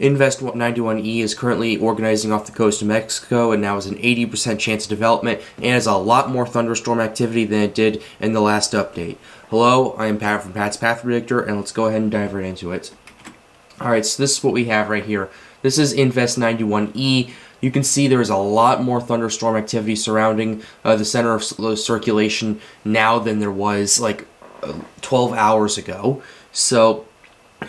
Invest 91E is currently organizing off the coast of Mexico and now has an 80% chance of development and has a lot more thunderstorm activity than it did in the last update. Hello, I am Pat from Pat's Path Predictor, and let's go ahead and dive right into it. Alright, so this is what we have right here. This is Invest 91E. You can see there is a lot more thunderstorm activity surrounding the center of circulation now than there was like 12 hours ago. So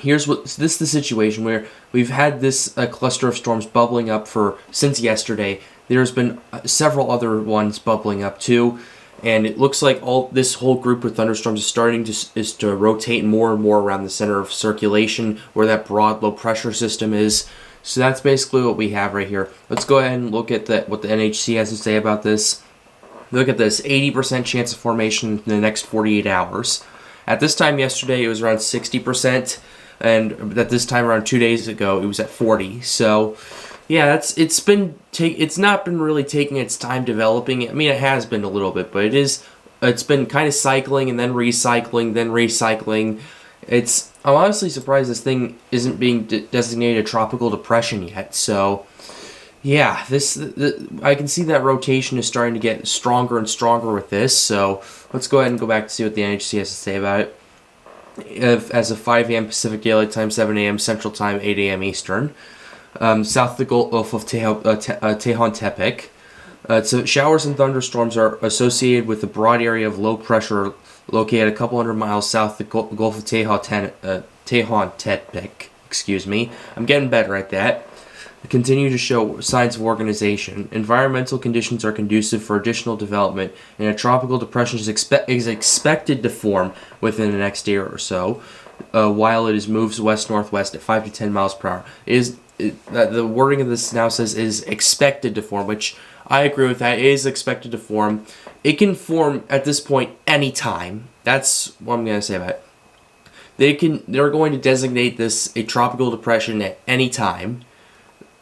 this is the situation where we've had this cluster of storms bubbling up since yesterday. There's been several other ones bubbling up too, and it looks like this whole group of thunderstorms is starting to rotate more and more around the center of circulation where that broad low pressure system is. So that's basically what we have right here. Let's go ahead and look at what the NHC has to say about this. Look at this, 80% chance of formation in the next 48 hours. At this time yesterday, it was around 60%, and at this time around 2 days ago, it was at 40. So, yeah, it's not been really taking its time developing. I mean, it has been a little bit, but it's been kind of cycling and then recycling, then recycling. I'm honestly surprised this thing isn't being designated a tropical depression yet. So, yeah, I can see that rotation is starting to get stronger and stronger with this. So, let's go ahead and go back to see what the NHC has to say about it. As of 5 a.m. Pacific Daylight Time, 7 a.m. Central Time, 8 a.m. Eastern. South of the Gulf of Tehuantepec. So showers and thunderstorms are associated with a broad area of low pressure located a couple hundred miles south of the Gulf of Tehuantepec. Excuse me. I'm getting better at that. Continue to show signs of organization. Environmental conditions are conducive for additional development, and a tropical depression is expected to form within the next year or so, while it moves west-northwest at 5 to 10 miles per hour. The wording of this now says is expected to form, which I agree with that. It is expected to form. It can form at this point anytime. That's what I'm going to say about it. They're going to designate this a tropical depression at any time.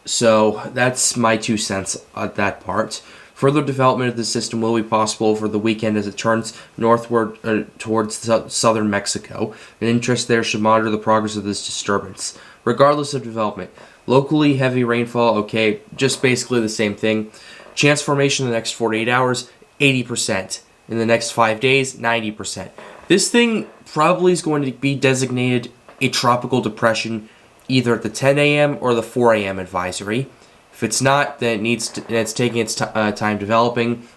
So that's my 2 cents on that part. Further development of the system will be possible over the weekend as it turns northward towards southern Mexico. An interest there should monitor the progress of this disturbance. Regardless of development, locally heavy rainfall, okay, just basically the same thing. Chance formation in the next 48 hours, 80%. In the next 5 days, 90%. This thing probably is going to be designated a tropical depression either at the 10 a.m. or the 4 a.m. advisory. If it's not, then it's taking its time developing.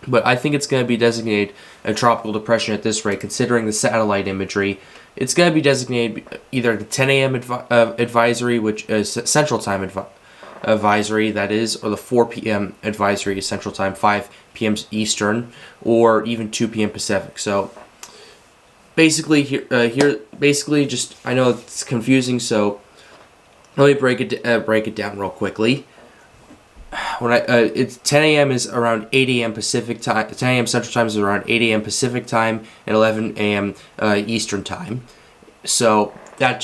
But I think it's going to be designated a tropical depression at this rate, considering the satellite imagery. It's going to be designated either the 10 a.m. advisory, which is Central Time advisory, that is, or the 4 p.m. advisory, Central Time, 5 p.m. Eastern, or even 2 p.m. Pacific. So basically, just I know it's confusing, so let me break it down real quickly. It's 10 a.m. is around 8 a.m. Pacific time. 10 a.m. Central Time is around 8 a.m. Pacific time and 11 a.m. Eastern time. So that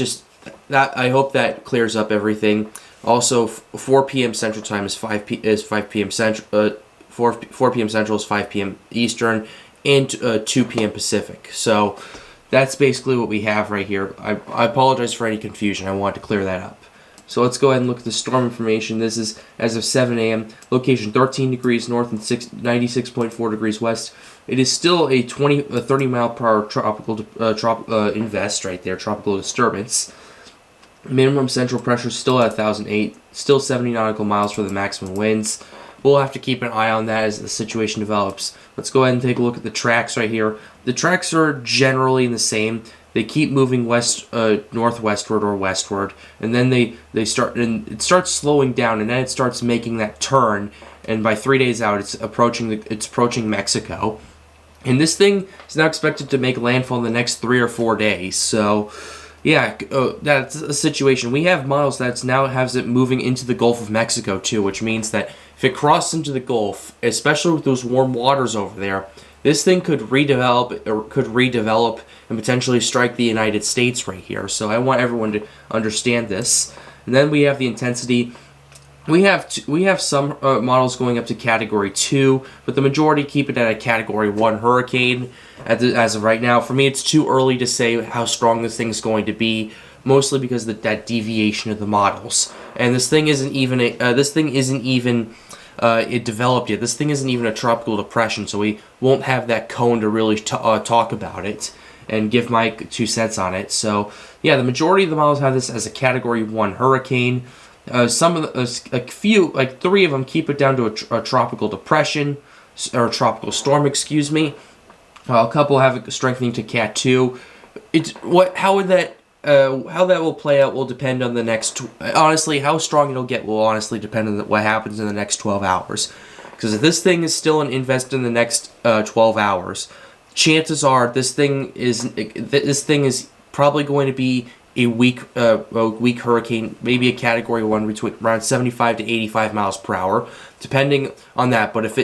I hope that clears up everything. Also, 4 p.m. Central Time is 5 p.m. Central. 4 p.m. Central is 5 p.m. Eastern, and 2 p.m. Pacific. So that's basically what we have right here. I apologize for any confusion. I wanted to clear that up. So let's go ahead and look at the storm information. This is as of 7 a.m. Location 13 degrees north and 96.4 degrees west. It is still a 30 mile per hour tropical invest right there, tropical disturbance. Minimum central pressure still at 1,008. Still 70 nautical miles for the maximum winds. We'll have to keep an eye on that as the situation develops. Let's go ahead and take a look at the tracks right here. The tracks are generally the same. They keep moving northwestward or westward, and then it starts slowing down, and then it starts making that turn. And by 3 days out, it's approaching Mexico, and this thing is now expected to make landfall in the next 3 or 4 days. So, yeah, that's a situation. We have models that now has it moving into the Gulf of Mexico too, which means that if it crosses into the Gulf, especially with those warm waters over there, this thing could redevelop and potentially strike the United States right here. So I want everyone to understand this. And then we have the intensity. We have some models going up to Category 2, but the majority keep it at a Category 1 hurricane as of right now. For me, it's too early to say how strong this thing's going to be. mostly because of that deviation of the models. And this thing isn't even it developed yet. This thing isn't even a tropical depression, so we won't have that cone to really talk about it and give my 2 cents on it. So yeah, the majority of the models have this as a Category 1 hurricane. Some of a few, like 3 of them, keep it down to a tropical depression or a tropical storm. Excuse me. A couple have it strengthening to Cat 2. How that will play out will depend on the next. Honestly, how strong it'll get will honestly depend on what happens in the next 12 hours. Because if this thing is still an invest in the next 12 hours, chances are this thing is probably going to be a weak hurricane, maybe a Category 1 between around 75 to 85 miles per hour, depending on that. But if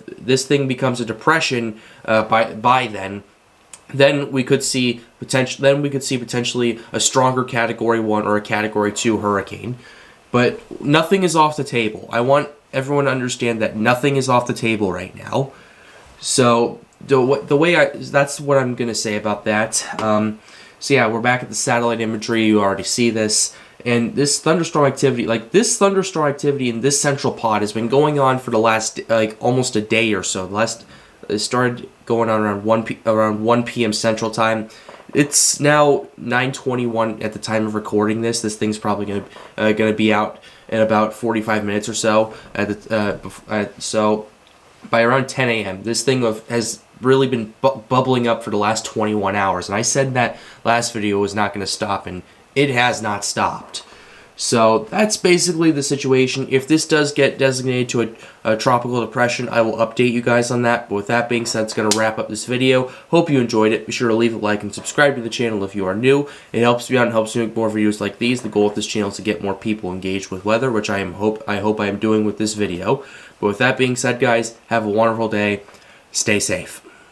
this thing becomes a depression by then we could see potentially a stronger Category 1 or a Category 2 hurricane. But nothing is off the table. I want everyone to understand that nothing is off the table right now. So that's what I'm gonna say about that. So yeah, we're back at the satellite imagery. You already see this. And this thunderstorm activity in this central pod has been going on for the last almost a day or so. It started going on around 1 p.m. Central Time. It's now 9:21 at the time of recording this. This thing's probably gonna be out in about 45 minutes or so. So by around 10 a.m., this thing has really been bubbling up for the last 21 hours. And I said that last video was not going to stop, and it has not stopped. So that's basically the situation. If this does get designated to a tropical depression, I will update you guys on that. But with that being said, it's going to wrap up this video. Hope you enjoyed it. Be sure to leave a like and subscribe to the channel if you are new. It helps me out and helps me make more videos like these. The goal of this channel is to get more people engaged with weather, which I hope I am doing with this video. But with that being said, guys, have a wonderful day. Stay safe.